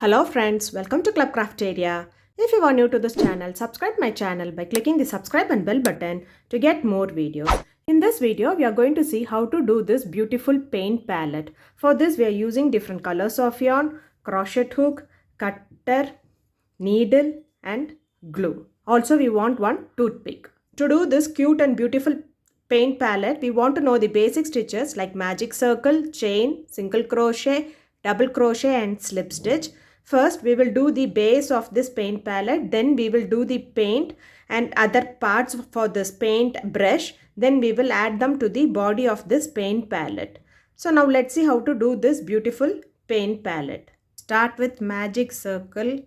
Hello friends, welcome to Club Crafteria. If you are new to this channel, subscribe my channel by clicking the subscribe and bell button to get more videos. In this video, we are going to see how to do this beautiful paint palette. For this, we are using different colors of yarn, crochet hook, cutter, needle and glue. Also, we want one toothpick. To do this cute and beautiful paint palette, we want to know the basic stitches like magic circle, chain, single crochet, double crochet and slip stitch. First, we will do the base of this paint palette. Then we will do the paint and other parts for this paint brush. Then we will add them to the body of this paint palette. So now let's see how to do this beautiful paint palette. Start with magic circle,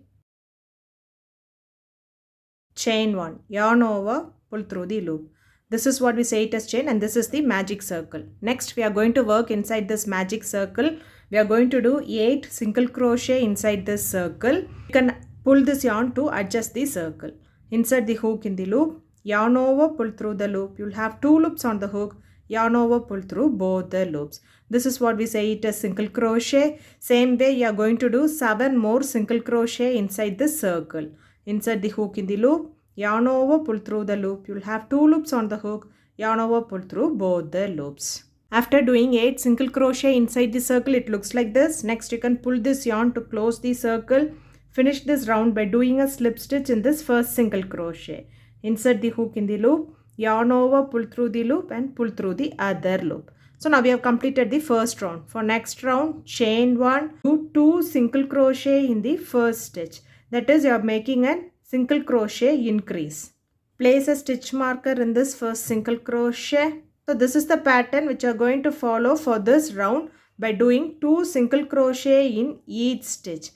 chain 1, yarn over, pull through the loop. This is what we say it as chain, and this is the magic circle. Next, we are going to work inside this magic circle. We are going to do 8 single crochet inside this circle. You can pull this yarn to adjust the circle. Insert the hook in the loop, yarn over, pull through the loop. You will have 2 loops on the hook, yarn over, pull through both the loops. This is what we say it as single crochet. Same way, you are going to do 7 more single crochet inside this circle. Insert the hook in the loop, yarn over, pull through the loop. You will have 2 loops on the hook, yarn over, pull through both the loops. After doing 8 single crochet inside the circle, it looks like this. Next, you can pull this yarn to close the circle. Finish this round by doing a slip stitch in this first single crochet. Insert the hook in the loop, yarn over, pull through the loop and pull through the other loop. So now we have completed the first round. For next round, chain 1, do 2 single crochet in the first stitch. That is, you are making a single crochet increase. Place a stitch marker in this first single crochet. So this is the pattern which you are going to follow for this round by doing 2 single crochet in each stitch.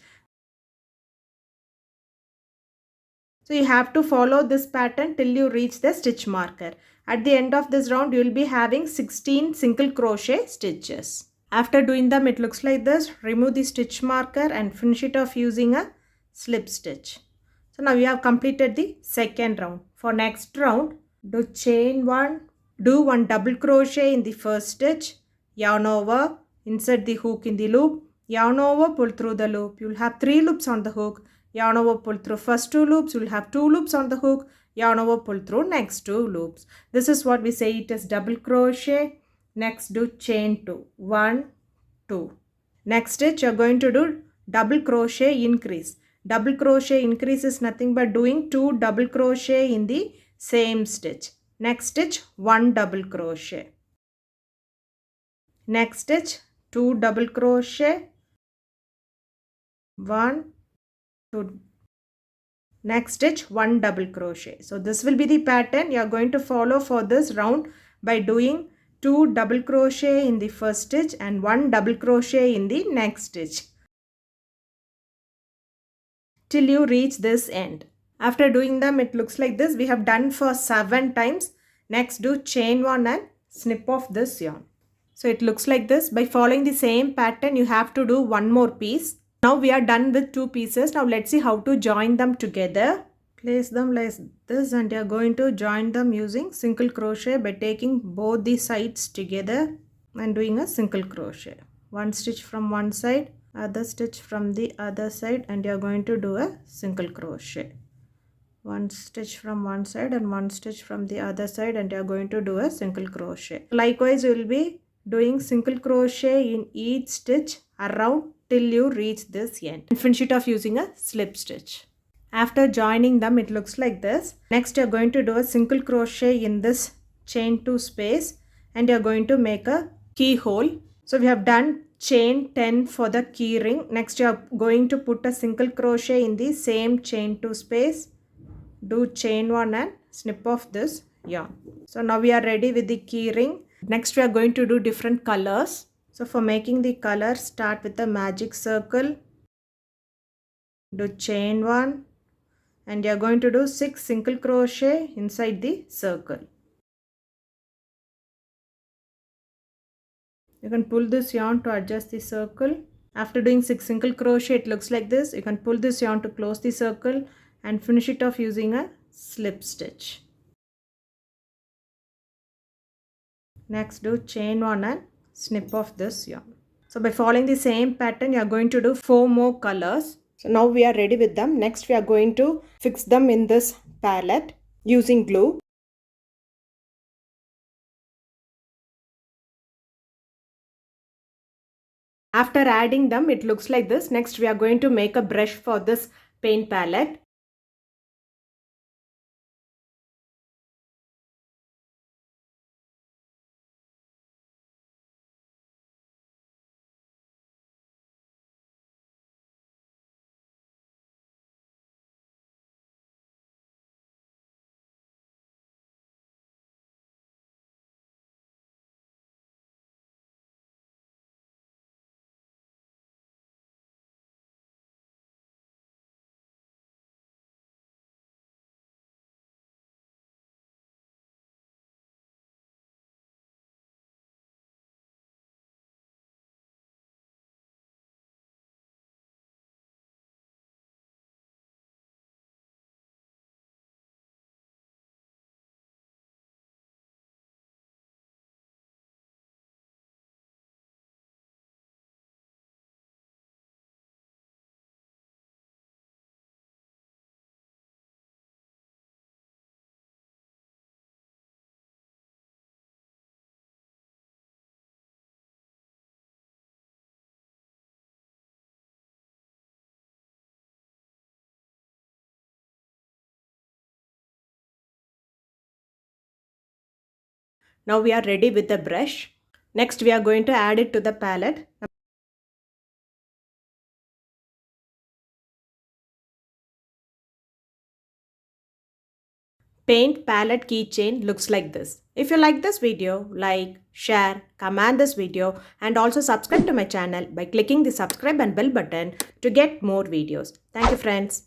So you have to follow this pattern till you reach the stitch marker. At the end of this round, you will be having 16 single crochet stitches. After doing them, it looks like this. Remove the stitch marker and finish it off using a slip stitch. So now we have completed the second round. For next round, do chain 1, do 1 double crochet in the first stitch, yarn over, insert the hook in the loop, yarn over, pull through the loop. You will have 3 loops on the hook, yarn over, pull through first 2 loops. You will have 2 loops on the hook, yarn over, pull through next 2 loops. This is what we say it as double crochet. Next, do chain 2, 1, 2. Next stitch, you are going to do double crochet increase. Double crochet increase is nothing but doing 2 double crochet in the same stitch. Next stitch, 1 double crochet. Next stitch, 2 double crochet, 1, 2. Next stitch, 1 double crochet. So this will be the pattern you are going to follow for this round by doing 2 double crochet in the first stitch and 1 double crochet in the next stitch till you reach this end. After doing them, it looks like this. We have done for 7 times. Next, do chain 1 and snip off this yarn. So it looks like this. By following the same pattern, you have to do 1 more piece. Now we are done with 2 pieces. Now let's see how to join them together. Place them like this and you are going to join them using single crochet by taking both the sides together and doing a single crochet. 1 stitch from one side, other stitch from the other side, and you are going to do a single crochet. 1 stitch from one side and 1 stitch from the other side, and you are going to do a single crochet. Likewise, you will be doing single crochet in each stitch around till you reach this end and finish it off using a slip stitch. After joining them, it looks like this. Next, you are going to do a single crochet in this chain 2 space and you are going to make a keyhole. So we have done chain 10 for the key ring. Next, you are going to put a single crochet in the same chain 2 space. Do chain 1 and snip off this yarn. So now we are ready with the key ring. Next, we are going to do different colors. So for making the color, start with the magic circle. Do chain 1 and you are going to do 6 single crochet inside the circle. You can pull this yarn to adjust the circle. After doing 6 single crochet, it looks like this. You can pull this yarn to close the circle and finish it off using a slip stitch. Next, do chain 1 and snip off this yarn. So by following the same pattern, you are going to do 4 more colors. So now we are ready with them. Next we are going to fix them in this palette using glue. After adding them, it looks like this. Next we are going to make a brush for this paint palette. Now we are ready with the brush. Next we are going to add it to the palette. Paint palette keychain looks like this. If you like this video, like, share, comment this video and also subscribe to my channel by clicking the subscribe and bell button to get more videos. Thank you friends.